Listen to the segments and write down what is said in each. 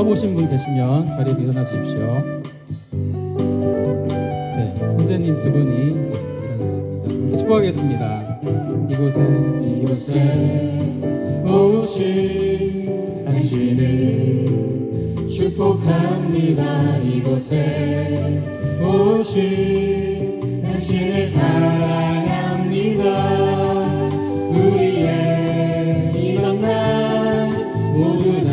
써보신 분 계시면 자리에서 일어나 주십시오. 네, 형제님 두 분이 일어나셨습니다. 함께 축복하겠습니다. 이곳에 오신 당신을 축복합니다. 이곳에 오신 당신을 사랑합니다. 우리의 이 만남 모두 다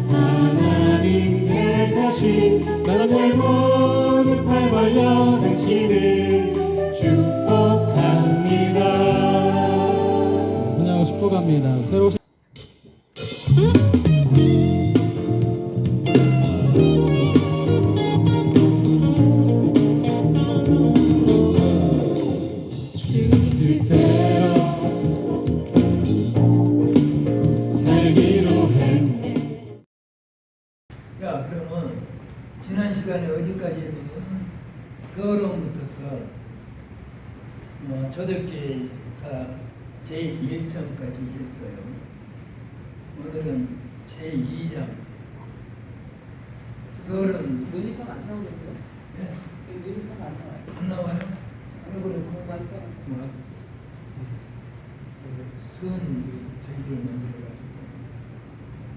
하나님 택하신 나는 모두 팔 벌려 당신을 축복합니다. 그냥 축복합니다. 새로 오신 야, 그러면 지난 시간에 어디까지 했냐면 서론부터서 초대교회사 제1장까지 했어요. 오늘은 제2장 서론. 눈이 좀 안 나오는데요? 예? 눈이 좀 안 나와요. 안 나와요? 왜 그래? 공부할 때. 순 저기를 만들어가지고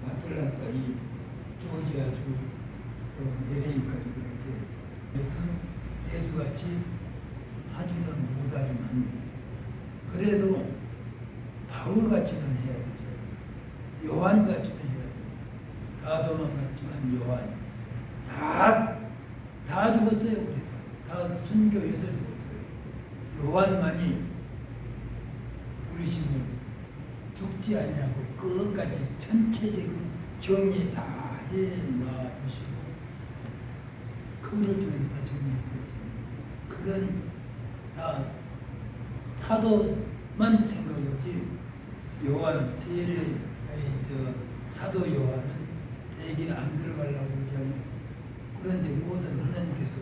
아틀란타 이 조지아주 LA까지 그렇게 그래서 예수같이 하지는 못하지만 그래도 바울같이는 해야 되죠. 요한같이는 해야 돼요. 다 도망갔지만 요한 다 죽었어요. 그래서 다 순교해서 죽었어요. 요한만이 부르심을 죽지 않냐고 끝까지 전체적인 정리 다 해놔주시고 그거를 통해서 다 정리해주시고 그런 다 사도만 생각했지 요한 세례 사도 요한은 대개 안 들어가려고 그러잖아요. 그런데 무엇을 하나님께서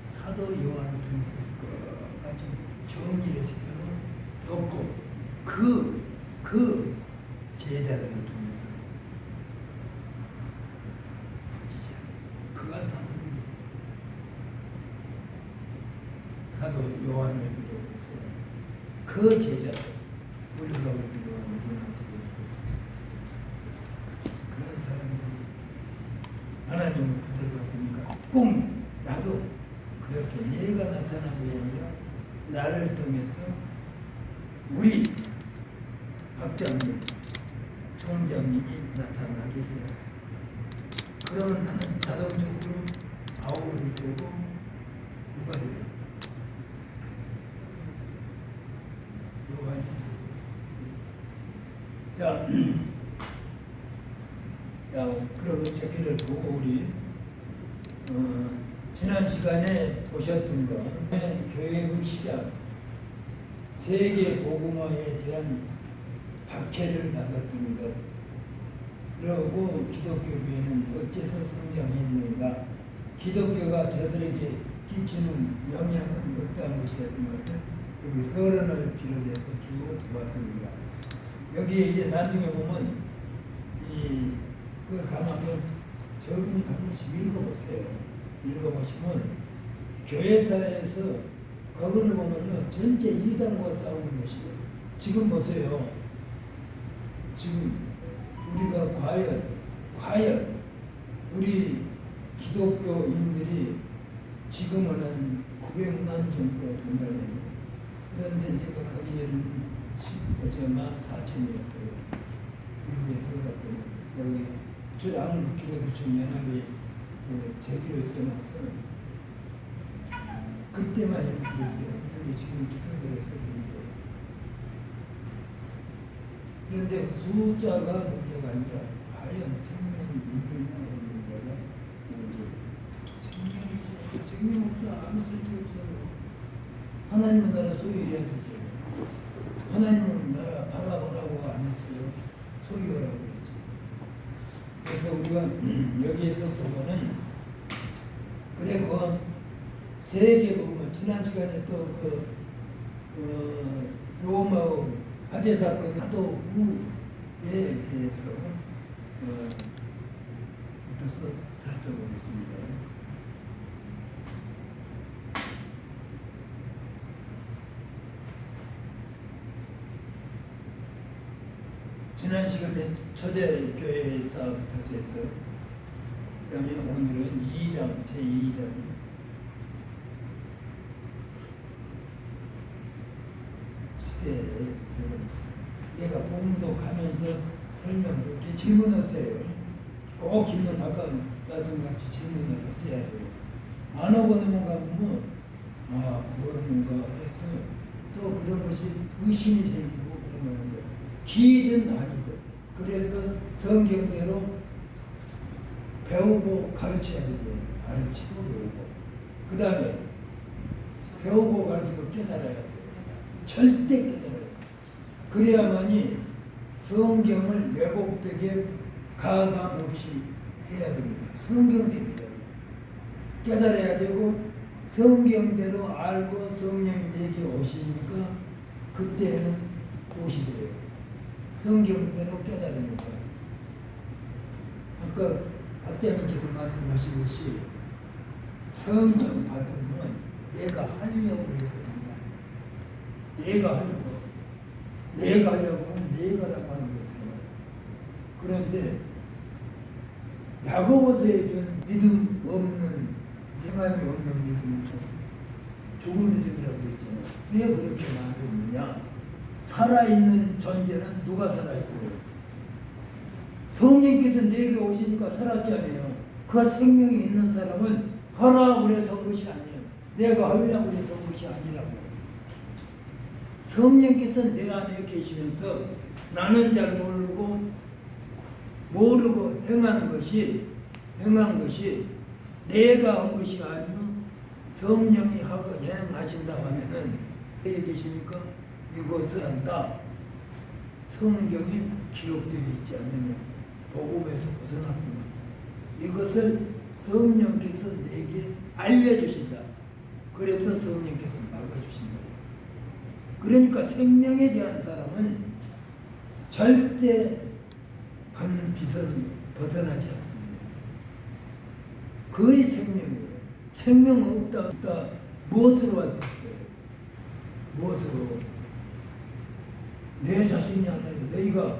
사도 요한을 통해서 끝까지 정리를 시켜놓고 그 제자들을 통해서 그가 사도입니다. 사도 요한을 비롯해서 그 제자들 우리가 비롯한 문화들에서 그런 사람들이 하나님의 뜻을 바꾸니까 꼭 나도 그렇게 내가 나타나는 게 아니라 나를 통해서 우리 박장님, 총장님이 나타나게 되었습니다. 그러면 나는 자동적으로 바울이 되고 누가 돼요? 요한이 돼요. 그러면 저기를 보고 우리 지난 시간에 보셨던 거 교회의 시작 세계 복음화에 대한 박해를 받았던 것 그리고 기독교 교회는 어째서 성장했는가 기독교가 저들에게 끼치는 영향은 어떠한 것이었던 것을 여기 서론을 비롯해서 쭉 보았습니다. 여기에 이제 나중에 보면 그 가만 한번 저분이 한 번씩 읽어보세요. 읽어보시면 교회사에서 거기를 보면은 전체 이단과 싸우는 것이에요. 지금 보세요. 지금 우리가 과연 우리 기독교인들이 지금은 한 900만 정도 된다네요. 그런데 내가 가기 전에는 어제 14,000이었어요. 미국에 들어갔더니 여기 한국 기독교 연합에 제기를 써놨어요. 그때만 해도 그랬어요. 그런데 지금 줄어들어서 그런데 그 숫자가 문제가 아니라 과연 생명이 있느냐 하는 문제가 문제예요. 생명이 있어요. 생명 없어 아무 쓸데없어요. 하나님의 나라 소유해야 되죠. 하나님의 나라 바라보라고 안 했어요. 소유하라고 했죠. 그래서 우리가 여기에서 보면은 그래 세계 복음은 지난 시간에 또 로마 화재 사건, 사도구에 대해서 붙어서 살펴보겠습니다. 지난 시간에 초대교회 사업부터 해서 그 다음에 오늘은 2장, 제2장 시대에 들어가겠습니다. 내가 봉독하면서 설명을 이렇게 질문하세요. 꼭 질문, 아까 말씀같이 질문을 하셔야 돼요. 안 하고 넘어가면 그런가 해서 또 그런 것이 의심이 생기고 그러는 거예요. 기든 아니든. 그래서 성경대로 배우고 가르쳐야 돼요. 가르치고 배우고. 그 다음에 배우고 가르치고 깨달아야 돼요. 절대 깨달아야 돼요. 그래야만이 성경을 왜곡되게 가감 없이 해야 됩니다. 성경대로 해야 돼요. 깨달아야 되고 성경대로 알고 성령이 내게 오시니까 그때는 오시래요. 성경대로 깨달으는 거예요. 아까 박대님께서 말씀하시듯이 성령 받으면 내가 하려고 해서 된 거 아니에요. 내가 하려고 하면 내가라고 하는 거잖아요. 그런데 야고보서에 준 믿음 없는, 행함이 없는 믿음은 죽은 믿음이라고 했잖아요. 왜 그렇게 말했느냐? 살아있는 존재는 누가 살아있어요? 성령께서 내게 오시니까 살았잖아요. 그 생명이 있는 사람은 하라 그래서 온 것이 아니에요. 내가 하려고 해서 온 것이 아니라고. 성령께서 내 안에 계시면서 나는 잘 모르고 행한 것이 내가 한 것이 아니고 성령이 하고 행하신다 하면은 내게 계시니까 이것을 한다. 성경에 기록되어 있지 않느냐. 복음에서 벗어났구나. 이것을 성령께서 내게 알려주신다. 그래서 성령께서 막아주신다. 그러니까 생명에 대한 사람은 절대 번빗은 벗어나지 않습니다. 그의 생명이에요. 생명 없다. 무엇으로 왔었어요? 무엇으로? 내 자신이 아니에요.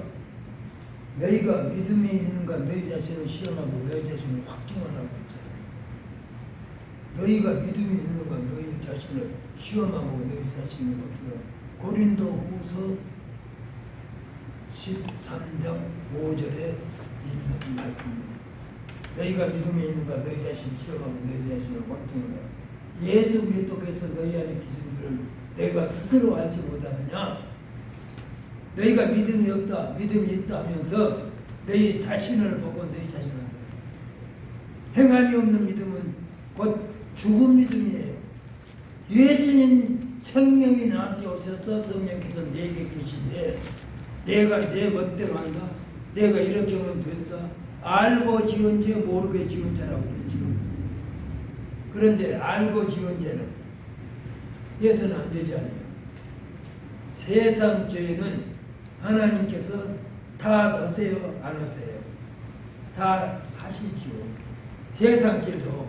너희가 믿음이 있는가 너희 자신을 시험하고 너희 자신을 확증하라고 했잖아요. 너희가 믿음이 있는가 너희 자신을 시험하고 너희 자신을 확증하라고. 고린도후서 13장 5절에 있는 말씀입니다. 너희가 믿음이 있는가 너희 자신을 시험하고 너희 자신을 확증하라. 예수 그리스도께서 너희 안에 계신 줄을 내가 스스로 알지 못하느냐? 너희가 믿음이 없다, 믿음이 있다 하면서 너희 자신을 보고 너희 자신을 행함이 없는 믿음은 곧 죽은 믿음이에요. 예수님 생명이 나한테 오셔서 성령께서 내게 계신데 내가 내 멋대로 한다. 내가 이렇게 하면 된다. 알고 지은 죄 모르게 지은 죄라고 그랬죠. 그런데 알고 지은 죄는 예수는 안 되지 않아요. 세상 죄는 하나님께서 다 넣으세요? 안 하세요? 다 하시지요. 세상 죄도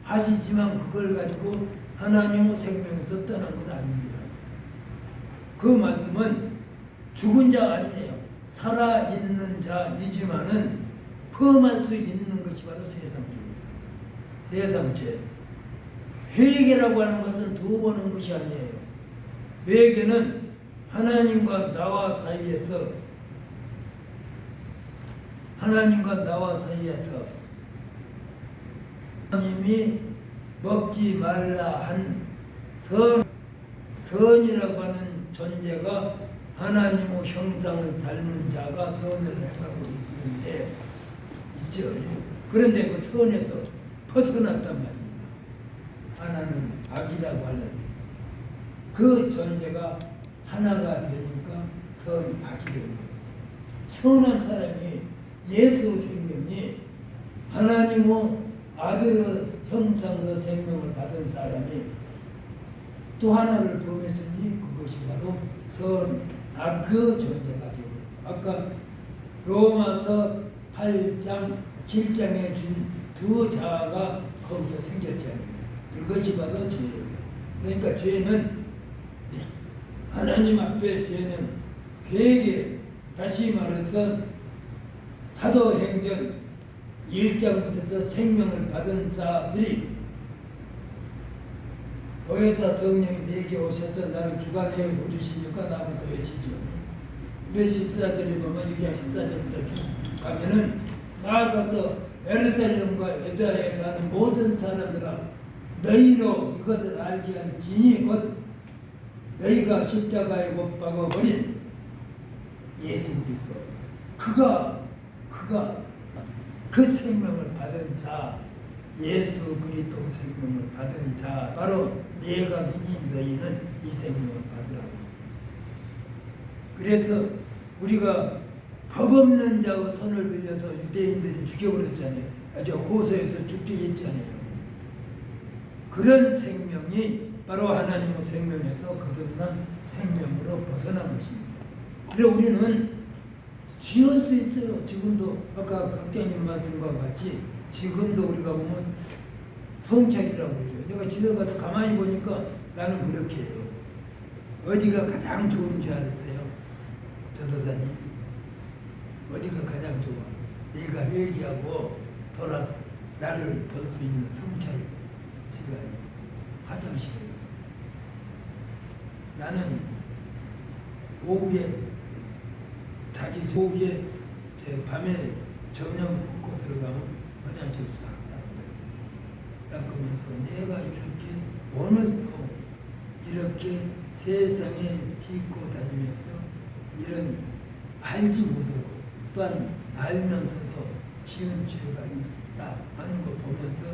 하시지만 그걸 가지고 하나님의 생명에서 떠난 건 아닙니다. 그 말씀은 죽은 자 아니에요. 살아있는 자이지만은 범할 수 있는 것이 바로 세상죄입니다. 세상죄. 회개라고 하는 것은 두 번 한 것이 아니에요. 회개는 하나님과 나와 사이에서 하나님이 먹지 말라 한 선이라고 하는 존재가 하나님의 형상을 닮은 자가 선을 행하고 있는데 있죠. 그런데 그 선에서 벗어났단 말입니다. 하나는 악이라고 하는 그 존재가 하나가 되니까 선악이 됩니다. 선한 사람이 예수 생명이 하나님의 아들의 형상으로 생명을 받은 사람이 또 하나를 범했으니 그것이 바로 선악 그 존재가 되고 아까 로마서 8장 7장에 준 두 자아가 거기서 생겼잖아요. 이것이 바로 죄예요. 그러니까 죄는 하나님 앞에 죄는 회개, 다시 말해서 사도행전 1장부터 생명을 받은 자들이 보혜사 성령이 내게 오셔서 나를 주관하여 부르시니까 나가서 외치죠. 그래서 14절에 보면 1장 14절부터 쭉 가면은 나아가서 예루살렘과 유다에 사는 모든 사람들아 너희로 이것을 알게 할지니 곧 너희가 십자가에 못 박아 버린 예수 그리스도 그가 그 생명을 받은 자 예수 그리스도 생명을 받은 자 바로 내가 믿는 너희는 이 생명을 받으라고. 그래서 우리가 법 없는 자의 손을 빌려서 유대인들이 죽여버렸잖아요. 아주 고소해서 죽게 했잖아요. 그런 생명이 바로 하나님의 생명에서 거듭난 생명으로 벗어난 것입니다. 그래서 우리는 지을 수 있어요. 지금도 아까 각자님 말씀과 같이 지금도 우리가 보면 성찰이라고 그러죠. 내가 집에 가서 가만히 보니까 나는 그렇게 해요. 어디가 가장 좋은지 알았어요? 전도사님. 어디가 가장 좋아? 내가 회개하고 돌아서 나를 볼 수 있는 성찰 시간이 화장실에서. 나는 오후에 자기 오후에 밤에 저녁 먹고 들어가면 화장실 싹 닦으면서 내가 이렇게 오늘도 이렇게 세상에 딛고 다니면서 이런 알지 못하고 또한 알면서도 지은 죄가 있다 하는 거 보면서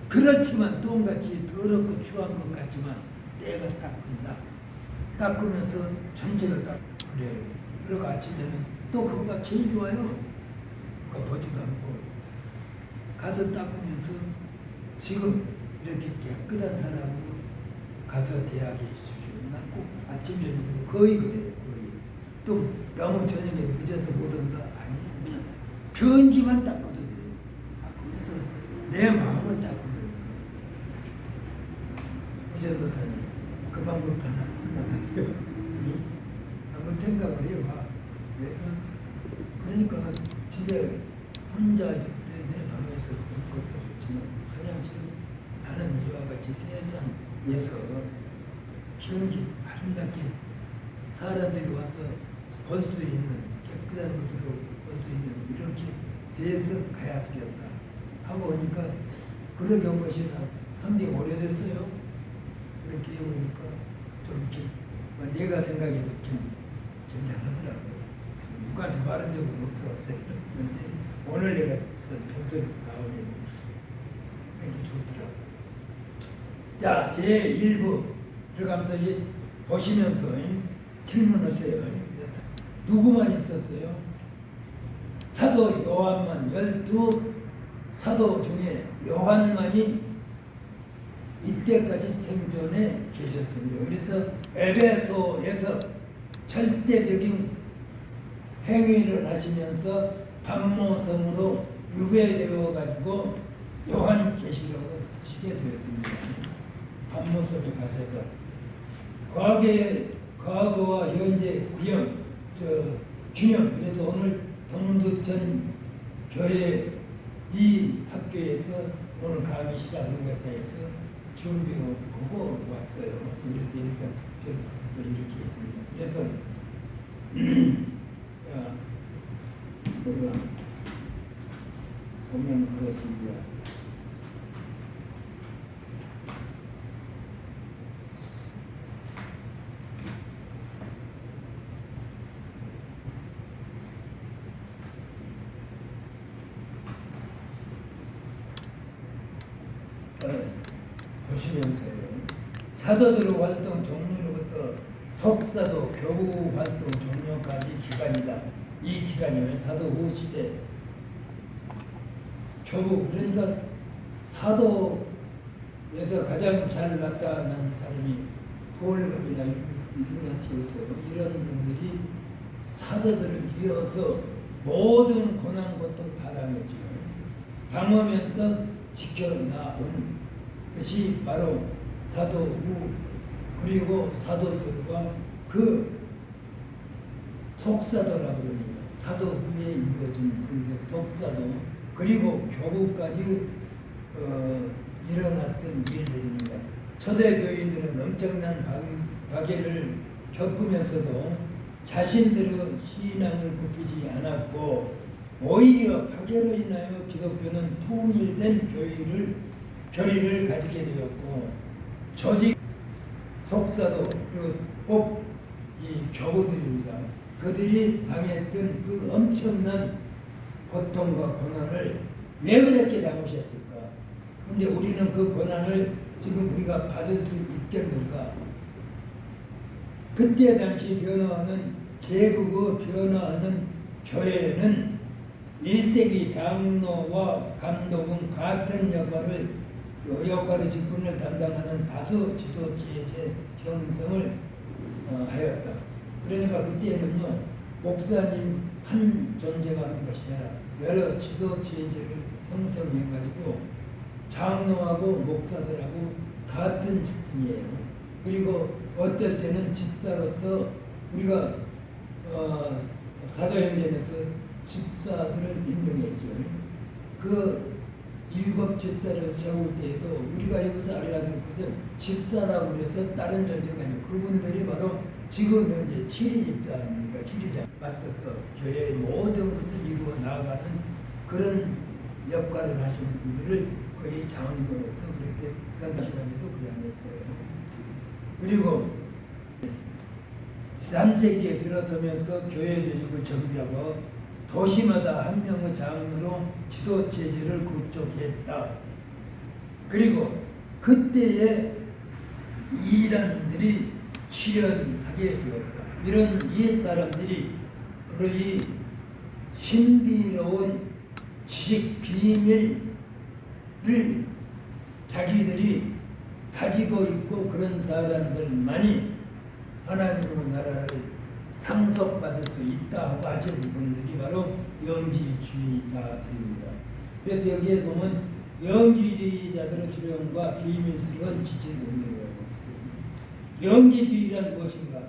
그렇지만 똥같이 더럽고 추한 것 같지만 내가 닦는다. 닦으면서 전체를 그래요. 그리고 아침에는 또 그거가 제일 좋아요. 그거 보지도 않고 가서 닦으면서 지금 이렇게 깨끗한 사람으로 가서 대학에 있으시고 난 꼭 아침 저녁으로 거의 그래요. 거의. 또 너무 저녁에 늦어서 못 온다. 아니 그냥 변기만 닦아도 돼요. 닦으면서 내 마음을 닦는 거예요. 이전도사님 그 방법도 하나 생각해요. 한번 생각을 해봐. 그래서 그러니까 집에 혼자 있을 때 내 방에서 보는 것도 좋지만 화장실 나는 이와 같이 세상에서 기운이 아름답게 사람들이 와서 볼 수 있는 깨끗한 것으로 볼 수 있는 이렇게 돼서 가야 쓰겠다 하고 오니까 그러게 온 것이 상당히 오래됐어요. 그렇게 해보니까 좀 이렇게 내가 생각해도 괜찮하더라고요. 누구한테 말한 적은 없어. 그런데 오늘 내가 평소에 나오면 이렇게 좋더라고요. 자, 제1부 들어가면서 이제 보시면서 질문하세요. 누구만 있었어요? 사도 요한만 12 사도 중에 요한만이 이때까지 생존해 계셨습니다. 그래서 에베소에서 절대적인 행위를 하시면서 반모섬으로 유배되어 가지고 요한계시록을 쓰시게 되었습니다. 반모섬에 가셔서 과거와 현재 균형 그래서 오늘 동두천 교회 이 학교에서 오늘 강의 시작하는 것에 해서 준비를 보고 왔어요. 그래서 일단 별부터 이렇게 했습니다. 그래서 우리가 보면 그렇습니다. 보시면서요. 사도들의 활동 종료로부터 석사도 교부 활동 종료까지 기간이다. 이 기간이 사도 후 시대 교부 그러니까 사도에서 가장 잘 나타난 사람이 보울갑이나 이그나티우스 이런 분들이 사도들을 이어서 모든 고난 고통 다 당했죠. 당하면서 지켜나온 것이 바로 사도후 그리고 사도들과 그 속사도라고 합니다. 사도후에 이어진 그게 속사도 그리고 교부까지 일어났던 일들입니다. 초대 교인들은 엄청난 박해를 겪으면서도 자신들의 신앙을 굽히지 않았고 오히려 박해로 인하여 기독교는 통일된 교리를 가지게 되었고 조직 속사도 그리고 꼭 이 교부들입니다. 그들이 당했던 그 엄청난 고통과 고난을 왜 그렇게 당하셨을까? 근데 우리는 그 고난을 지금 우리가 받을 수 있겠는가? 그때 당시 변화하는 제국의 변화하는 교회는 1세기 장로와 감독은 같은 역할의 직분을 담당하는 다수 지도체제 형성을 하였다. 그러니까 그때는요 목사님 한 존재가 하는 것이 아니라 여러 지도체제를 형성해가지고 장로하고 목사들하고 같은 직분이에요. 그리고 어떨 때는 집사로서 우리가 사도행전에서 집사들을 임명했죠. 그 7 집사를 세울 때에도 우리가 여기서 알아야 될 것은 집사라고 해서 다른 존재가 아니고 그분들이 바로 지금 현재 7위 집사입니까? 7위자 맡아서 교회의 모든 것을 이루어 나아가는 그런 역할을 하시는 분들을 거의 장로로서 그렇게 선택하기도 그랬어요. 그리고 3세기에 들어서면서 교회 조직을 정비하고 도시마다 한 명의 장로로 지도체제를 구축했다. 그리고 그때에 이단들이 실현하게 되었다. 이런 옛사람들이 바로 이 신비로운 지식 비밀을 자기들이 가지고 있고 그런 사람들만이 하나님의 나라를 상속받을 수 있다고 하시는 분들이 바로 영지주의자들입니다. 그래서 여기에 보면 영지주의자들의 주령과 비밀스러운 지식운동이라고 있어요. 영지주의란 무엇인가?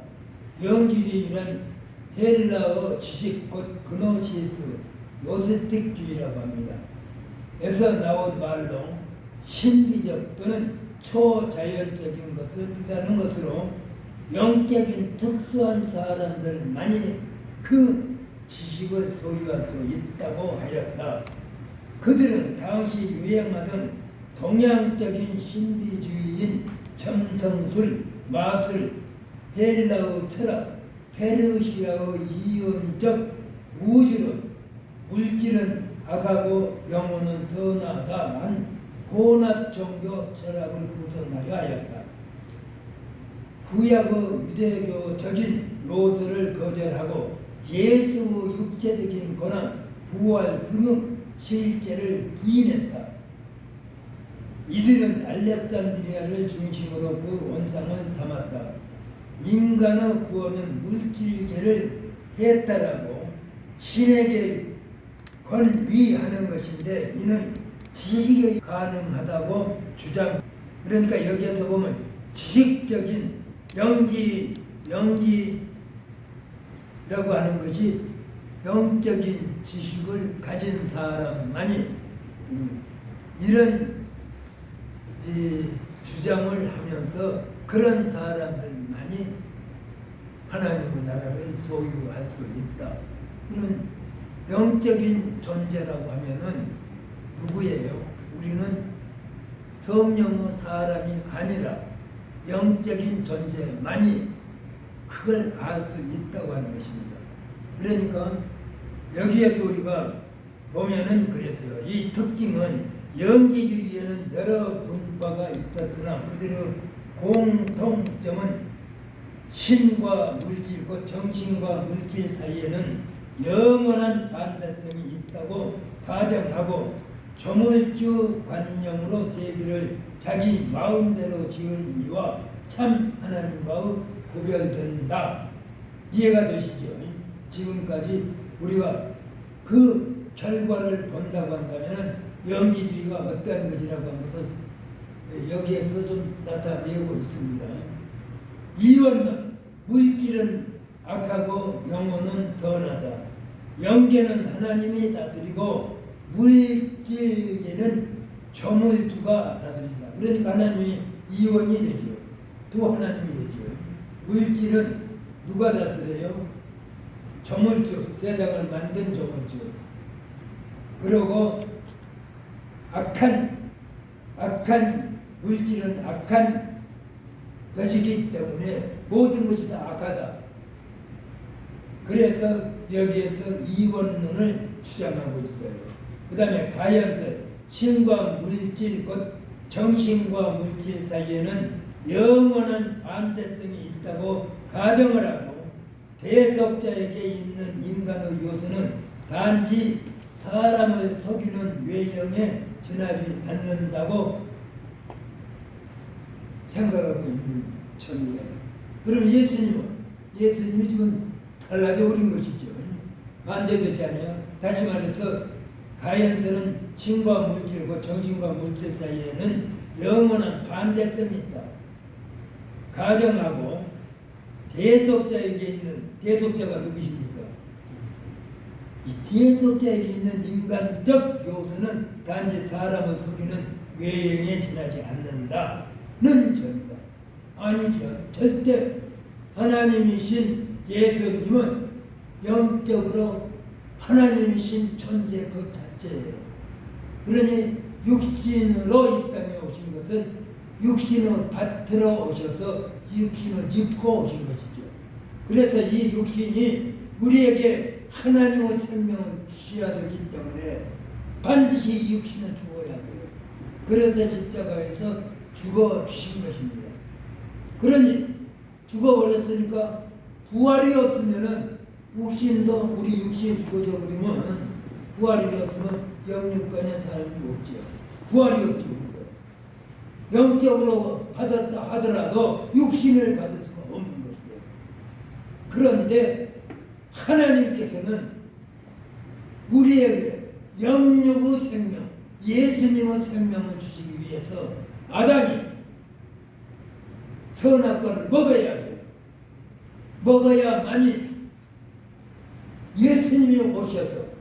영지주의란 헬라어 지식 곧 그노시스 노스틱주의라고 합니다. 에서 나온 말로 신비적 또는 초자연적인 것을 뜻하는 것으로 영적인 특수한 사람들만이 그 지식을 소유할 수 있다고 하였다. 그들은 당시 유행하던 동양적인 신비주의인 점성술, 마술, 헬라어 철학, 페르시아의 이론적 우주론, 물질은 악하고 영혼은 선하다 한 혼합 종교 철학을 구성하려 하였다. 구약의 유대교적인 요소를 거절하고 예수의 육체적인 고난, 부활 등의 실제를 부인했다. 이들은 알렉산드리아를 중심으로 그 원상을 삼았다. 인간의 구원은 물질계를 해탈하고 신에게 권위하는 것인데 이는 지식이 가능하다고 주장. 그러니까 여기에서 보면 지식적인 영지라고 하는 것이 영적인 지식을 가진 사람만이 이런 주장을 하면서 그런 사람들만이 하나님의 나라를 소유할 수 있다. 그런 영적인 존재라고 하면은 누구예요? 우리는 성령의 사람이 아니라 영적인 존재만이 그걸 알 수 있다고 하는 것입니다. 그러니까 여기에서 우리가 보면은 그랬어요. 이 특징은 영지주의에는 여러 분파가 있었으나 그들의 공통점은 신과 물질, 곧 정신과 물질 사이에는 영원한 반대성이 있다고 가정하고 조물주 관념으로 세계를 자기 마음대로 지은 이와 참 하나님과의 구별된다. 이해가 되시죠? 지금까지 우리가 그 결과를 본다고 한다면 영지주의가 어떠한 것이라고 하는 것은 여기에서 좀 나타내고 있습니다. 이원론, 물질은 악하고 영혼은 선하다. 영계는 하나님이 다스리고 물질계는 저물주가 다스린다. 그러니까 하나님이 이원이 되죠. 또 하나님이 되죠. 물질은 누가 다스려요? 저물주, 세상을 만든 저물주. 그리고 악한 물질은 악한 것이기 때문에 모든 것이 다 악하다. 그래서 여기에서 이원론을 주장하고 있어요. 그 다음에 가연설, 신과 물질, 곧 정신과 물질 사이에는 영원한 반대성이 있다고 가정을 하고 대속자에게 있는 인간의 요소는 단지 사람을 속이는 외형에 지나지 않는다고 생각하고 있는 천이에요. 그럼 예수님이 지금 달라져 버린 것이죠. 반대됐잖아요. 다시 말해서 가연서는 신과 물질과 정신과 물질 사이에는 영원한 반대성이 있다. 가정하고 대속자에게 있는, 대속자가 누구십니까? 이 대속자에게 있는 인간적 요소는 단지 사람을 속이는 외형에 지나지 않는다는 점이다. 아니죠. 절대 하나님이신 예수님은 영적으로 하나님이신 존재 그 자체예요. 그러니 육신으로 이 땅에 오신 것은 육신을 받들어 오셔서 육신을 입고 오신 것이죠. 그래서 이 육신이 우리에게 하나님의 생명을 주셔야 되기 때문에 반드시 이 육신을 죽어야 돼요. 그래서 십자가에서 죽어 주신 것입니다. 그러니 죽어버렸으니까 부활이 없으면은 육신도 우리 육신이 죽어져 버리면 부활이 없으면 영육간의 삶이 없죠. 부활이 없죠. 영적으로 받았다 하더라도 육신을 받을 수가 없는 것이에요. 그런데 하나님께서는 우리에게 영육의 생명, 예수님의 생명을 주시기 위해서 아담이 선악과를 먹어야 돼요. 먹어야만이 예수님이 오셔서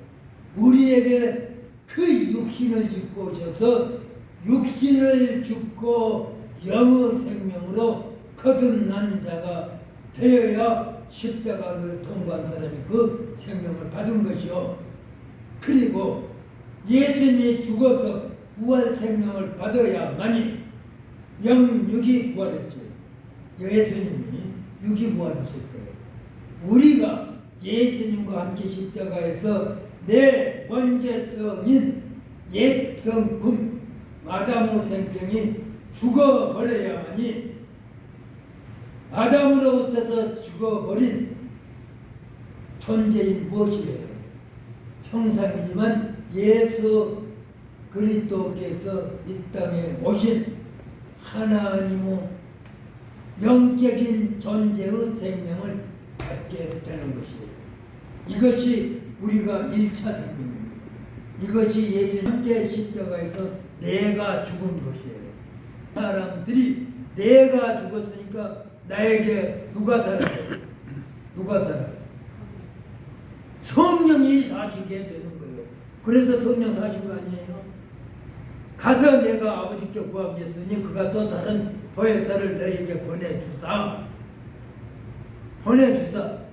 우리에게 그 육신을 입고 오셔서 육신을 죽고 영의 생명으로 거듭난 자가 되어야 십자가를 통과한 사람이 그 생명을 받은 것이요. 그리고 예수님이 죽어서 부활 생명을 받아야만이 영육이 부활했죠. 예수님이 육이 부활하셨어요. 우리가 예수님과 함께 십자가에서 내 원죄성인 옛 성품 아담의 생명이 죽어버려야만이 아담으로부터서 죽어버린 존재인 무엇이에요? 형상이지만 예수 그리스도께서 이 땅에 오신 하나님의 영적인 존재의 생명을 갖게 되는 것이에요. 이것이 우리가 1차 생명입니다. 이것이 예수님 함께 십자가에서 내가 죽은 것이에요. 사람들이 내가 죽었으니까 나에게 누가 살아요? 누가 살아요? 성령이 사시게 되는 거예요. 그래서 성령 사신 거 아니에요? 가서 내가 아버지께 구하겠으니 그가 또 다른 보혜사를 너에게 보내주사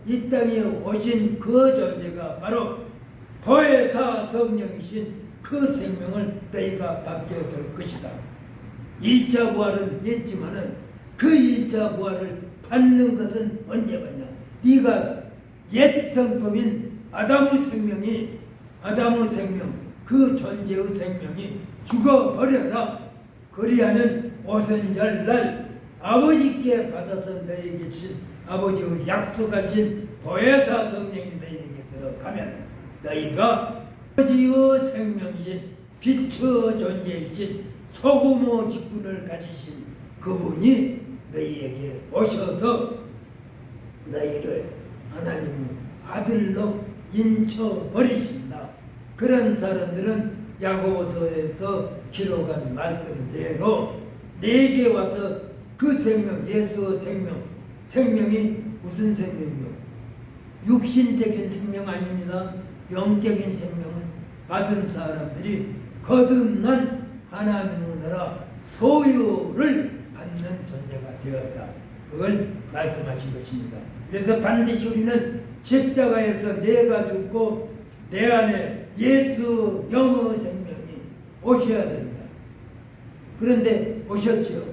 이 땅에 오신 그 존재가 바로 보혜사 성령이신 그 생명을 너희가 받게 될 것이다. 1차 부활은 했지만은 그 1차 부활을 받는 것은 언제 받냐? 네가 옛 성품인 아담의 생명 그 존재의 생명이 죽어버려라. 그리하면 오순절날 아버지께 받아서 너에게 주신 아버지의 약속하신 보혜사 성령이 너희에게 들어가면 너희가 아버지의 생명이신 빛의 존재이신 소금의 직분을 가지신 그분이 너희에게 오셔서 너희를 하나님의 아들로 인쳐버리신다. 그런 사람들은 야고보서에서 기록한 말씀대로 내게 와서 그 생명, 예수 생명, 생명이 무슨 생명이요? 육신적인 생명 아닙니다. 영적인 생명을 받은 사람들이 거듭난 하나님의 나라 소유를 받는 존재가 되었다. 그걸 말씀하신 것입니다. 그래서 반드시 우리는 십자가에서 내가 죽고 내 안에 예수 영의 생명이 오셔야 됩니다. 그런데 오셨지요?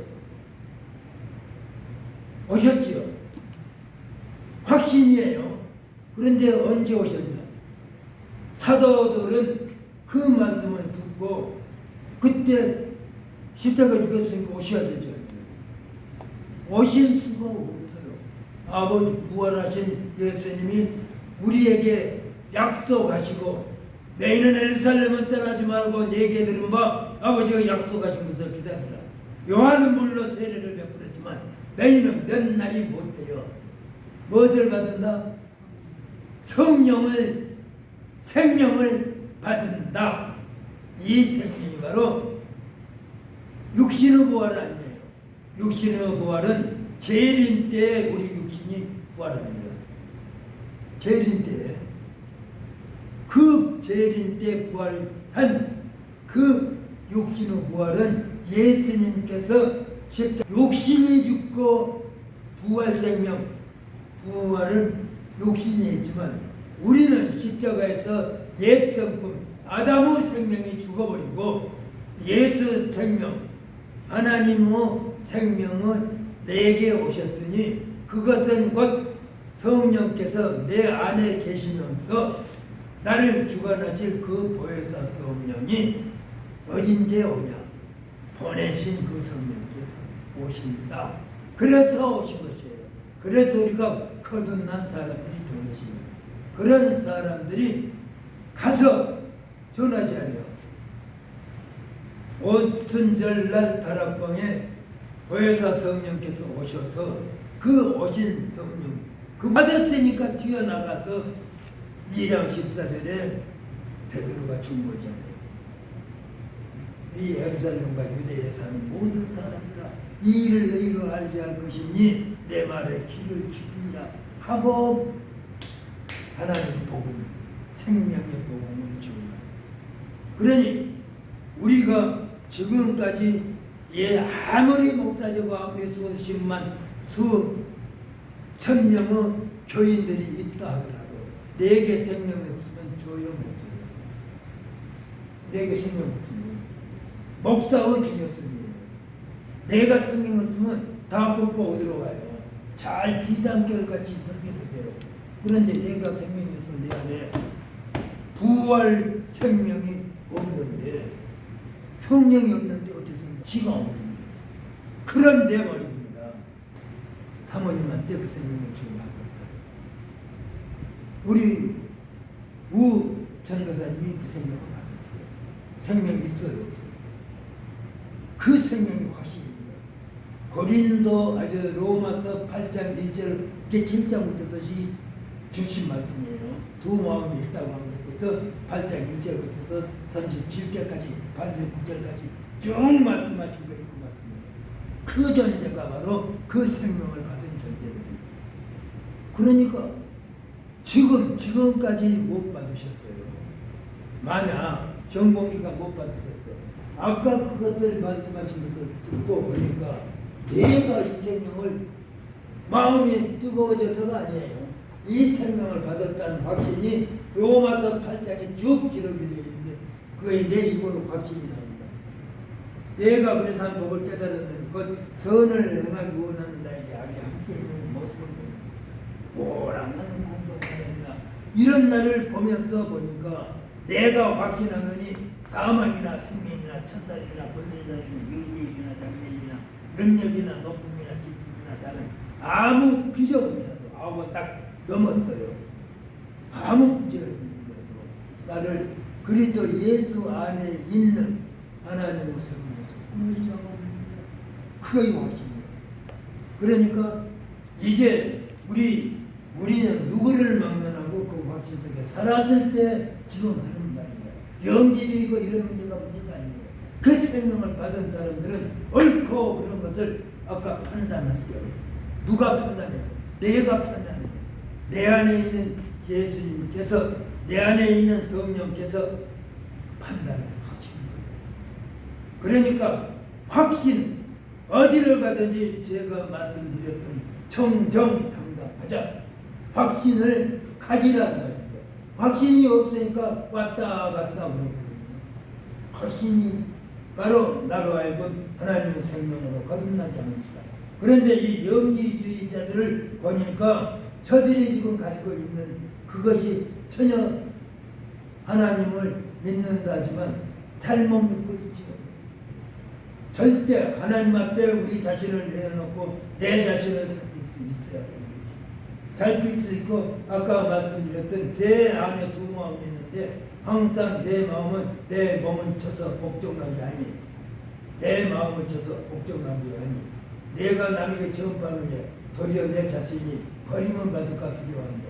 오셨지요? 확신이에요. 그런데 언제 오셨냐? 사도들은 그 말씀을 듣고 그때 십자가 죽었으니까 오셔야 되죠. 오실 수가 없어요. 아버지 부활하신 예수님이 우리에게 약속하시고 너희는 예루살렘을 떠나지 말고 내게 들은 바 아버지가 약속하신 것을 기다리라. 요한은 물로 세례를 베풀었지만 너희는 몇 날이 못 돼요. 무엇을 받는다? 성령을 생명을 받는다. 이 생명이 바로 육신의 부활 아니에요. 육신의 부활은 재림 때 우리 육신이 부활합니다. 재림 때. 그 재림 때 부활한 그 육신의 부활은 예수님께서 육신이 죽고 부활 생명, 부활은 육신이 했지만 우리는 십자가에서 옛 성품 아담의 생명이 죽어버리고 예수 생명, 하나님의 생명은 내게 오셨으니 그것은 곧 성령께서 내 안에 계시면서 나를 주관하실 그 보혜사 성령이 어딘지 오냐? 보내신 그 성령께서 오신다. 그래서 오신 것이에요. 그래서 우리가 거듭난 사람들이 된 것입니다. 그런 사람들이 가서 전하지 않아요. 오순절날 다락방에 보혜사 성령께서 오셔서 그 오신 성령 그 받았으니까 튀어나가서 2장 14절에 베드로가 준 거잖아요. 이 예루살렘과 유대에 사는 모든 사람들아 이 일을 너희로 알게 할 것이니 내 말에 귀를 기울이라 하고 하나님 복음 생명의 복음을 주라. 그러니 우리가 지금까지 아무리 목사되고 아무리 수십만 수천 명의 교인들이 있다 하더라도 내게 생명이 없으면 줘요 못 줘요. 내게 생명 없으면 목사의 중요성이에요. 내가 생명 없으면 다 걷고 어디로 가요? 잘 비단결같이 설계돼요. 그런데 내가 생명이 없으면 내 안에 부활 생명이 없는데 성령이 없는데 어떻게 지가 없는데 그런데 말입니다. 사모님한테 그 생명을 지금 받았어요. 우리 우 전도사님이 그 생명을 받았어요. 생명이 있어요 없어요? 그 생명이 확신입니다. 고린도 로마서 8장 1절 이게 7장부터 주신 말씀이에요. 두 마음이 있다고 하는 것부터 8장 1절부터 37절까지 89절까지 쭉 말씀하신 거 있고 말씀이에요. 그 존재가 바로 그 생명을 받은 존재입니다. 그러니까 지금까지 못 받으셨어요. 만약 정봉이가 못 받으셨어요. 아까 그것을 말씀하신 것을 듣고 보니까 내가 이 생명을 마음이 뜨거워져서가 아니에요. 이 생명을 받았다는 확신이 로마서 8장에 쭉 기록이 되어 있는데 그게 내 입으로 확신이 납니다. 내가 그래서 한 법을 깨달았는데 그 선을 행하기 원하는 나에게 악이 함께 있는 모습을 오랑하는 공부하랍니다. 이런 날을 보면서 보니까 내가 확신하느니 사망이나 생명이나 천사이나 권세자이나 영예이나 장래이나 능력이나 높음이나 기쁨이나 다른 아무 비전이라도 아우가 딱 넘었어요. 아무 비전이라도 나를 그리스도 예수 안에 있는 하나님의 성령에서 꿈을 잡아옵니다. 그게 확신이에요. 그러니까 이제 우리는 누구를 막론하고 그 확신 속에 살았을 때 지금 하는 말입니다. 영지주의고 이런 문제가 아니에요. 그 생명을 받은 사람들은 옳고 그런 것을 아까 판단하죠. 누가 판단해요? 내가 판단해요. 내 안에 있는 예수님께서, 내 안에 있는 성령께서 판단을 하시는 거예요. 그러니까 확신, 어디를 가든지 제가 말씀드렸던 정정당당하자, 확신을 가지라는 거예요. 확신이 없으니까 왔다 갔다 그러거든요. 확신이 바로 나로 하여금 하나님의 생명으로 거듭나게 합니다. 그런데 이 영지주의자들을 보니까 저들이 지금 가지고 있는 그것이 전혀 하나님을 믿는다지만 잘못 믿고 있죠. 절대 하나님 앞에 우리 자신을 내어놓고 내 자신을 살필 수 있어야 됩니다. 살필 수 있고, 아까 말씀드렸던 내 안에 두 마음이 있는데 항상 내 마음은 내 몸을 쳐서 복종하는 게 아니에요. 내 마음을 쳐서 복종하는 게 아니에요. 내가 남에게 전파를 해 도리어 내 자신이 버림을 받을까 두려워한다.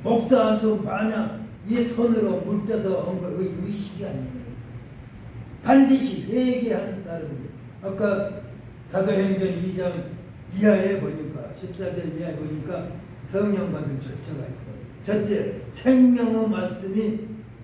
목사 한손 반야 이 손으로 물떠서 온 거 의식이 아니에요. 반드시 회개하는 사람이, 아까 사도행전 2장 이하에 보니까 14절 이하에 보니까 성령 받은 절차가 있어요. 첫째, 생명의 말씀이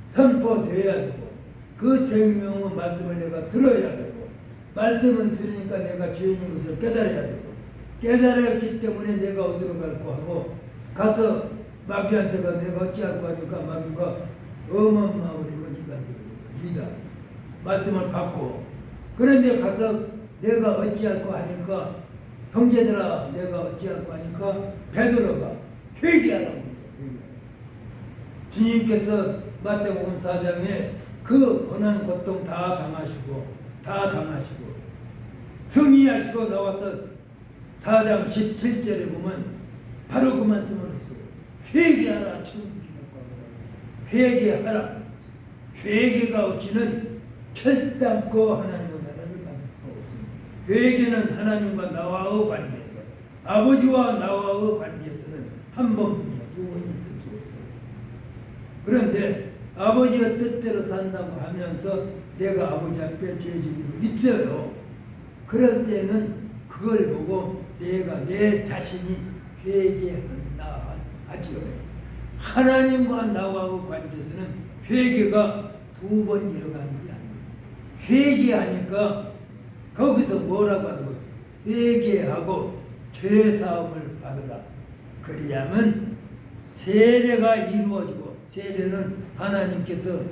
선포되어야 되고, 그 생명의 말씀을 내가 들어야 되고, 말씀을 들으니까 내가 죄인인 것을 깨달아야 되고, 깨달았기 때문에 내가 어디로 갈고 하고, 가서 마귀한테가 내가 어찌할고 하니까 마귀가 엄한 마음으로 이다 말씀을 받고, 그런데 가서 내가 어찌할고 하니까, 형제들아 내가 어찌할고 하니까 베드로가 회개하라고 합니다. 주님께서 마태복음 4장에 그 고난 고통 다 당하시고 승리하시고 나와서 4장 17절에 보면 바로 그 말씀을 했어요. 회개하라. 회개하라. 회개가 없이는 결단코 하나님의 나라를 받을 수가 없습니다. 회개는 하나님과 나와의 관계에서, 아버지와 나와의 관계에서는 한 번뿐이야. 두 번이 있을 수 없어요. 그런데 아버지가 뜻대로 산다고 하면서 내가 아버지 앞에 죄지기로 있어요. 그럴 때는 그걸 보고 내가 내 자신이 회개한다 하지요. 하나님과 나와의 관계에서는 회개가 두 번 일어나는 게 아니에요. 회개하니까 거기서 뭐라고 하는 거예요? 회개하고 죄사함을 받으라. 그리하면 세례가 이루어지고, 세례는 하나님께서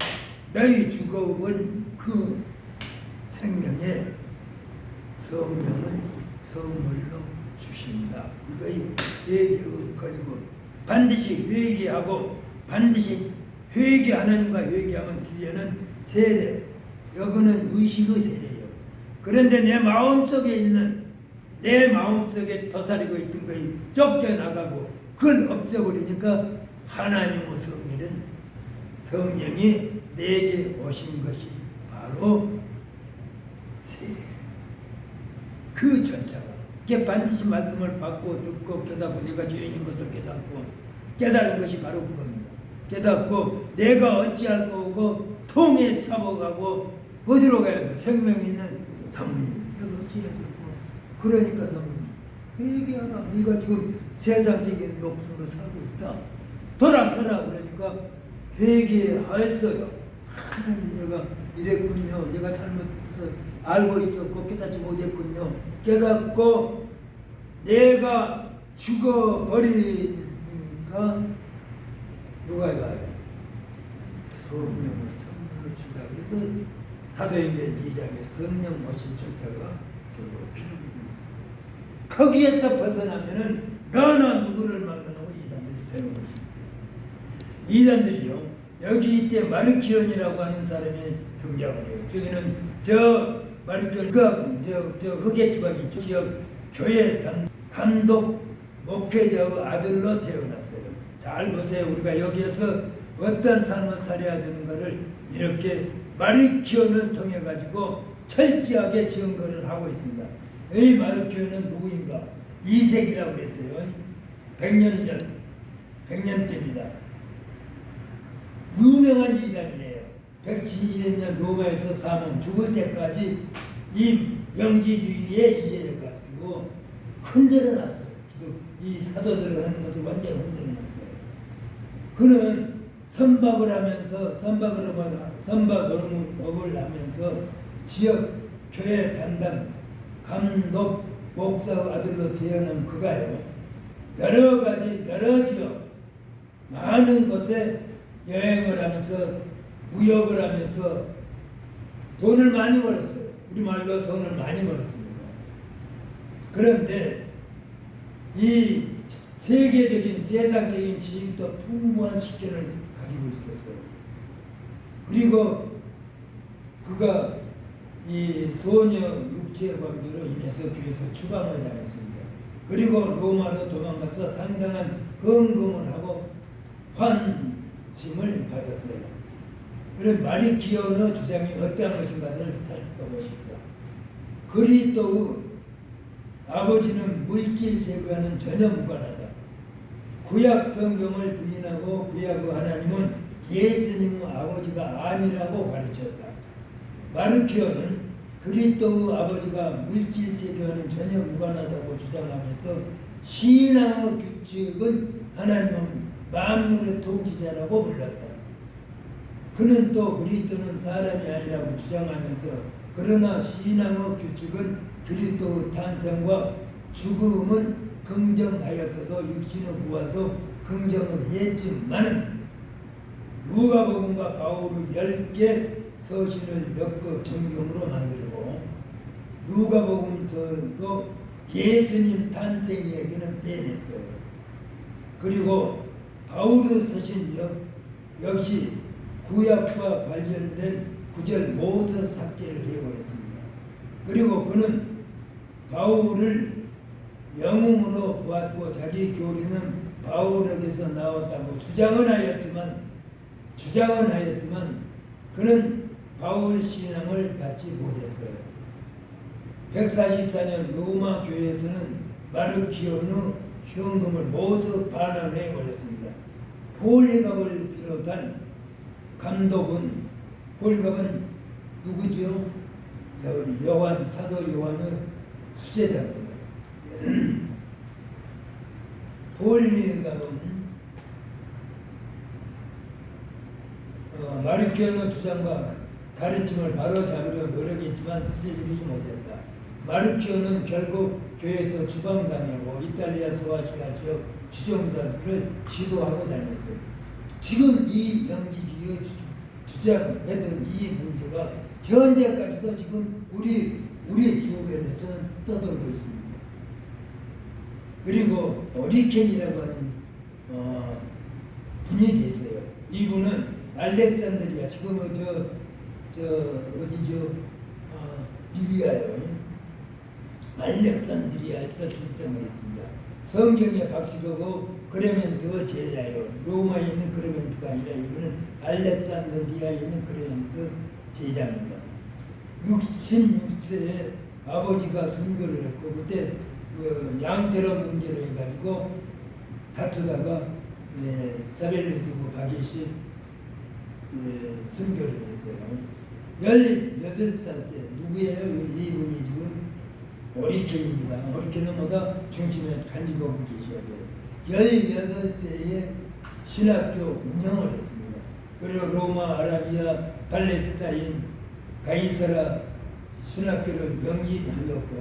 너희 죽어온 그 생명에 성령을 선물로 주신다. 이거의 회개의 거리고, 반드시 회개하고, 반드시 하나님과 회개하면 뒤에는 세례, 여기는 의식의 세례예요. 그런데 내 마음속에 있는, 내 마음속에 도사리고 있던 것이 쫓겨나가고 그걸 없애버리니까 하나님의 성령이 내게 오신 것이 바로 세례예요. 그 전차가 이게 반드시 말씀을 받고 듣고 깨닫고 내가 죄인인 것을 깨닫고 깨달은 것이 바로 그겁니다. 깨닫고 내가 어찌할 거고 통에 잡아가고 어디로 가야 돼? 생명 있는 사모님 여기 어찌해야 되고, 그러니까 사모님 회개하라. 네가 지금 세상적인 목숨으로 살고 있다. 돌아서라. 그러니까 회개하였어요. 하나님 내가 이랬군요. 내가 잘못해서 알고 있었고 깨닫지 못했군요. 깨닫고 내가 죽어버리니까 누가 가요? 성령을 선물로 준다. 그래서 사도행전 2장에 성령 오신 절차가 결국 필요합니다. 거기에서 벗어나면은 너나 누구를 만나고 이단들이 되는 것입니다. 이단들이요, 여기 이때 마르키온이라고 하는 사람이 등장을 해요. 저기는 저 마르키온 저 흑의 지방이 지역 교회 감독 목회자의 아들로 태어났어요. 잘 보세요. 우리가 여기에서 어떤 삶을 살아야 되는가를 이렇게 마르키온을 통해 가지고 철저하게 증거를 하고 있습니다. 이 마르키온은 누구인가? 이색이라고 그랬어요. 100년 전, 100년 때입니다. 유명한 이단이에요. 170년 로마에서 사망 죽을 때까지 이 영지주의에 이해해가지고 흔들어놨어요. 이 사도들을 하는 것을 완전히 흔들어놨어요. 그는 선박을 하면서 선박업을 하면서 지역 교회 담당 감독 목사 아들로 태어난 그가요. 여러 지역 많은 곳에 여행을 하면서 무역을 하면서 돈을 많이 벌었어요. 우리말로 돈을 많이 벌었습니다. 그런데 이 세계적인 세상적인 지식도 풍부한 식견을 가지고 있었어요. 그리고 그가 이 소녀 육체 관계로 인해서 교회에서 추방을 당했습니다. 그리고 로마로 도망가서 상당한 헌금을 하고 환심을 받았어요. 그런 마리키오노 주장이 어떠한 것인가를 살펴보십시다. 그리스도의 아버지는 물질세계와는 전혀 무관하다. 구약 성경을 부인하고 구약의 하나님은 예수님의 아버지가 아니라고 가르쳤다. 마르키오는 그리스도의 아버지가 물질세계와는 전혀 무관하다고 주장하면서 신앙의 규칙은 하나님은 만물의 통치자라고 불렀다. 그는 또 그리스도는 사람이 아니라고 주장하면서 그러나 신앙의 규칙은 그리스도의 탄생과 죽음은 긍정하였어도 육신의 부활도 긍정을 했지만 누가복음과 바울의 10개 서신을 엮어 정경으로 만들고 누가복음서도 예수님 탄생 얘기는 빼냈어요. 그리고 바울의 서신 역시 구약과 관련된 구절 모두 삭제를 해버렸습니다. 그리고 그는 바울을 영웅으로 보았고 자기 교리는 바울에게서 나왔다고 주장은 하였지만 그는 바울 신앙을 받지 못했어요. 144년 로마 교회에서는 마르키오의 현금을 모두 반환해 버렸습니다. 폴리갑을 비롯한 감독은 폴리갑은 누구죠? 사도 요한의 수제자입니다. 폴리갑은 마르키오의 주장과 가르침을 바로잡으려 노력했지만 뜻을 이루지 못했다. 마르키오는 결국 교회에서 추방당하고 이탈리아 소아시아 지역 주정단들을 지도하고 다녔어요. 지금 이 영지주의 주장했던 이 문제가 현재까지도 지금 우리 주변에서 떠돌고 있습니다. 그리고 어리켄이라고 하는 분이 계세요. 이분은 알렉산드리아 지금은 어디죠? 리비아요. 알렉산드리아에서 출장을 했습니다. 성경에 박식하고 클레멘트의 제자예요. 로마에 있는 클레멘트가 아니라 이분은 알렉산드리아에 있는 클레멘트 제자입니다. 66세에 아버지가 순교를 했고 그때 양태론 문제로 해가지고 다투다가 사벨리스고 바게시 순교를 했어요. 18살 때 누구예요? 이분이 지금 어리켄입니다. 어리켄은 뭐다? 중심에 가지고 계셔야 돼요. 18세에 신학교 운영을 했습니다. 그리고 로마, 아라비아, 팔레스타인, 가이사라 신학교를 영입하였고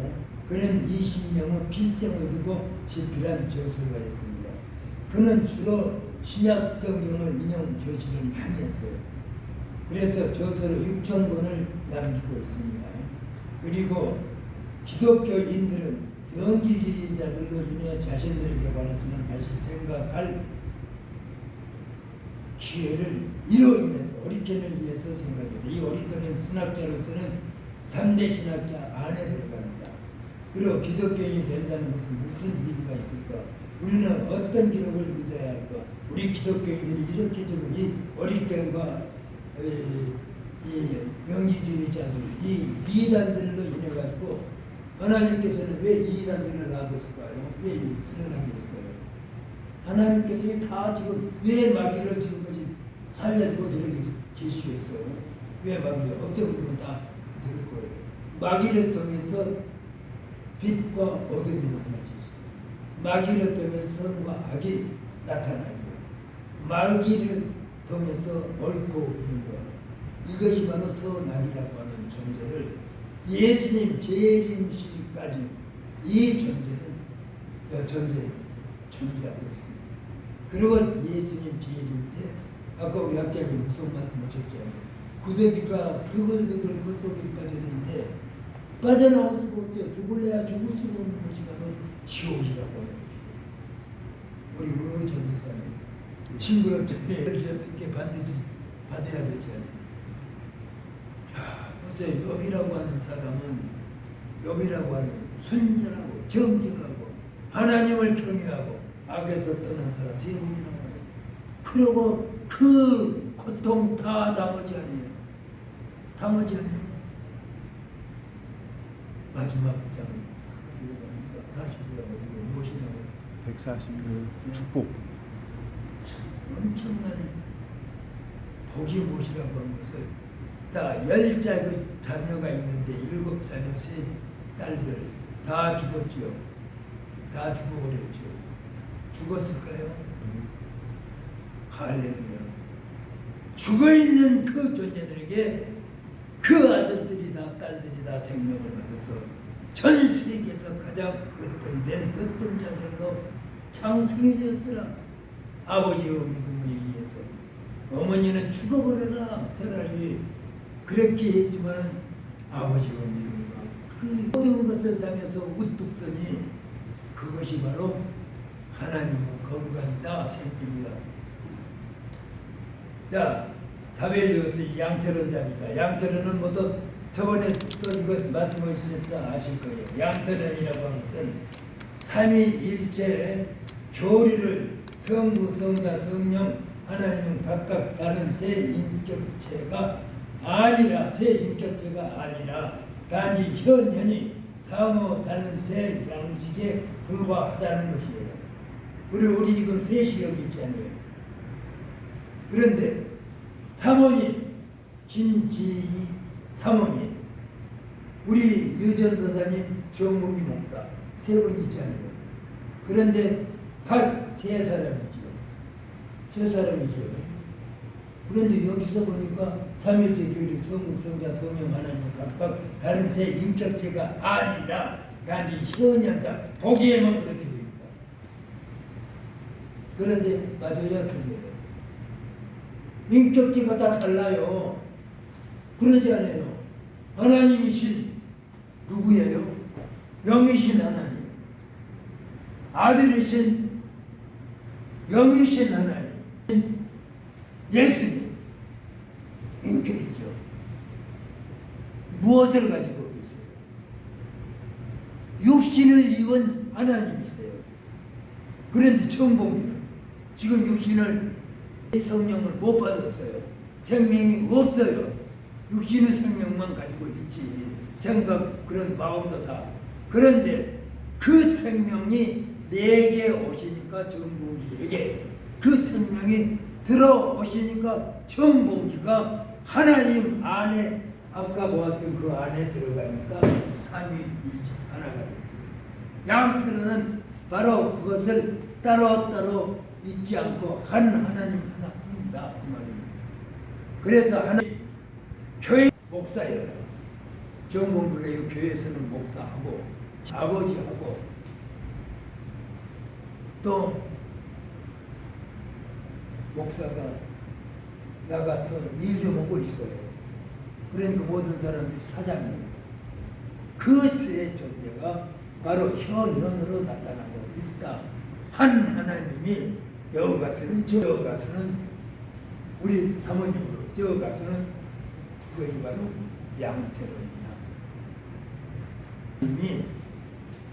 그는 20명의 필정을 두고 집필한 저술을 했습니다. 그는 주로 신약 성경을 인용 저술을 많이 했어요. 그래서 저서를 6,000권을 남기고 있습니다. 그리고 기독교인들은 영지주의자들로 인해 자신들에게 관해서는 다시 생각할 기회를 이로 인해서 어리켄을 위해서 생각합니다. 이 어리켄은 신학자로서는 3대 신학자 안에 들어갑니다. 그리고 기독교인이 된다는 것은 무슨 의미가 있을까? 우리는 어떤 기록을 믿어야 할까? 우리 기독교인들이 이렇게 좀 이 어리켄과 이 영지주의자들, 이 이단들로 인해 가지고 하나님께서는 왜 이단들을 놔뒀을까요? 왜 드러나게 했어요? 하나님께서 다 지금 왜 마귀를 지금까지 살려주고 저렇게 계시겠어요? 왜 마귀야? 어쩌고 보면 다 들을 거예요. 마귀를 통해서 빛과 어둠이 나눠지죠. 마귀를 통해서 선과 악이 나타나고 마귀를 통해서 옳고 그른 것, 이것이 바로 선악이라고 하는 존재를 예수님 재림시까지 이 존재는 존재하고 있습니다. 그리고 예수님 재림 때 아까 우리 학장님 무슨 말씀하셨죠? 구더기가 드글드글 그 속에 빠졌는데 빠져나올 수가 없죠. 죽을래야 죽을 수가 없는 것이 바로 지옥이라고 하는 것이죠. 우리 전도사님 징그럽게 어떻게 반드시 받아야 되지 않나요? 보세요. 욥이라고 하는 사람은 욥이라고 하는 순전하고 정직하고 하나님을 경외하고 악에서 떠난 사람 세 분이라고 해요. 그리고 그 고통 다 나머지 아니에요. 나머지 아니에요. 마지막 장 40이라고 이거 무엇이라고 140일 축복. 엄청난 복이 무엇이라고 하는 것을 다 10자 자녀가 있는데 7자녀 세 딸들 다 죽었지요. 다 죽어버렸죠. 죽었을까요? 할렐루야. 죽어있는 그 존재들에게 그 아들들이 다 딸들이 다 생명을 받아서 전 세계에서 가장 으뜸된 으뜸자들로 창승이 되었더라. 아버지의 믿음에 의해서. 어머니는 죽어버려라 차라리 그렇게 했지만 아버지의 믿음과 그 모든 것을 당해서 우뚝 서니 그것이 바로 하나님의 거룩한 자 생명입니다. 자, 사벨리우스 양태론자입니다. 양태론은 모두 저번에 또 이거 말씀하셔서 아실 거예요. 양태론이라고 하는 것은 삼위일체의 교리를 성부, 성자, 성령, 하나님은 각각 다른 세 인격체가 아니라 단지 현현이 상호 다른 세 양식에 불과하다는 것이에요. 그리고 우리 지금 세 시력이 있잖아요. 그런데 사모님, 김지희 사모님, 우리 유전도사님 정국이 목사 세 분 있잖아요. 그런데 각 세 사람이죠. 세 사람이죠. 그런데 여기서 보니까 삼일체 교리 성부, 성자, 성령 하나님 각각 다른 세 인격체가 아니라 단지 현현상 보기에만 그렇게 되어 있다. 그런데 맞아야 틀려요. 인격체가 다 달라요. 그러지 않아요. 하나님이신 누구예요? 영이신 하나님. 아들이신 영이신 하나님. 예수님. 인격이죠. 무엇을 가지고 계세요? 육신을 입은 하나님이세요. 그런데 정복이는 지금 육신을 성령을 못 받았어요. 생명이 없어요. 육신의 생명만 가지고 있지. 생각 그런 마음도 다. 그런데 그 생명이 내게 오시니까 정복이에게 그 생명이 들어오시니까 정복이가 하나님 안에 아까 보았던 그 안에 들어가니까 삼위일체 하나가 됐어요. 양태로는 바로 그것을 따로따로 잊지 않고 한 하나님 하나뿐이다 그 말입니다. 그래서 하나님 교회 목사예요. 정봉교회 교회에서는 목사하고 아버지하고 또 목사가 나가서 일도 먹고 있어요. 그러니까 모든 사람들이 사장이에요. 그 세 존재가 바로 현현으로 나타나고 있다. 한 하나님이 여기 가서는 저 가서는 우리 사모님으로 저 가서는 그것이 바로 양태로입니다. 이미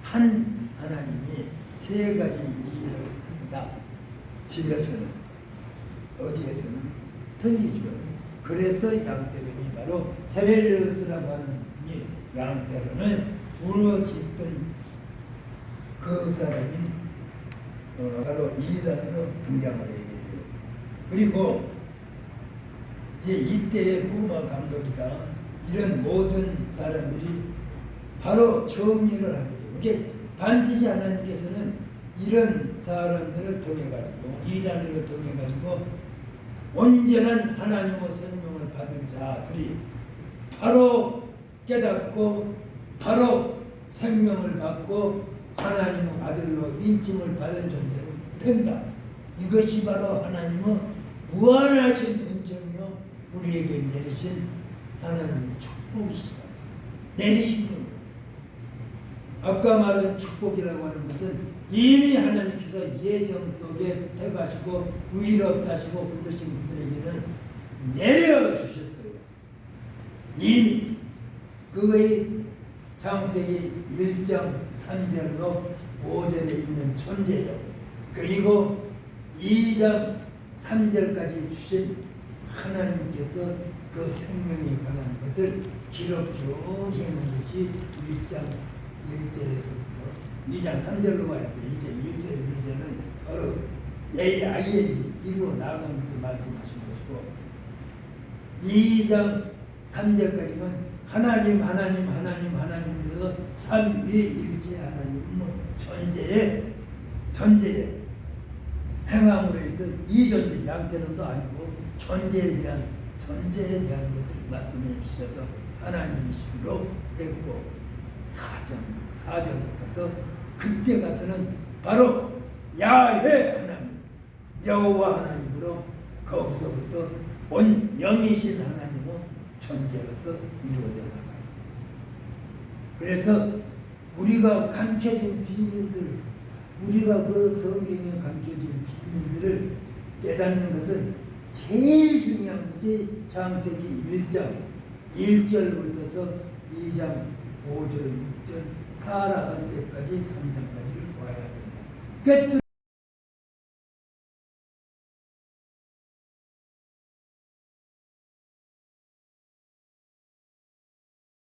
한 하나님이 세 가지 일을 한다. 집에서는 어디에서는 틀리죠. 그래서 양태론이 바로 세벨리우스라고 하는 분이 양태론을 부르짖던 그 사람이 바로 이단으로 등장을 해야 돼요. 그리고 이제 이때의 로마 감독이다. 이런 모든 사람들이 바로 정리를 하게 돼요. 이게 반드시 하나님께서는 이런 사람들을 통해 가지고 이단들을 통해 가지고 온전한 하나님의 생명을 받은 자들이 바로 깨닫고 바로 생명을 받고 하나님의 아들로 인침을 받은 존재로 된다. 이것이 바로 하나님의 무한하신 은총이요 우리에게 내리신 하나님의 축복이시다. 내리신 겁니다. 아까 말한 축복이라고 하는 것은 이미 하나님께서 예정 속에 택하시고 의롭다 하시고 부르신 분들에게는 내려주셨어요. 이미 그의 창세기 1장 3절로 5절에 있는 존재요. 그리고 2장 3절까지 주신 하나님께서 그 생명에 관한 것을 기록적으로 하는 것이 1장 1절에서부터 2장 3절로 가야 돼요. 2장 1절 1절은 바로 AING 이루어 나가는 것을 말씀하신 것이고 2장 3절까지는 하나님으로서 삼위일체 하나님의 존재의 행함으로 해서 이 존재 양태론도 아니고 존재에 대한 것을 말씀해 주셔서 하나님이시로 했고 4절부터서 그때 가서는 바로 야훼 하나님 여호와 하나님으로 거기서부터 온 영이신 하나님의 존재로서 이루어져 나가요. 그래서 우리가 감춰진 비밀들, 우리가 그 성경에 감춰진 비밀들을 깨닫는 것은 제일 중요한 것이 창세기 1장 1절부터서 2장 5절 6절 타락할 때까지 3장까지를 봐야 됩니다.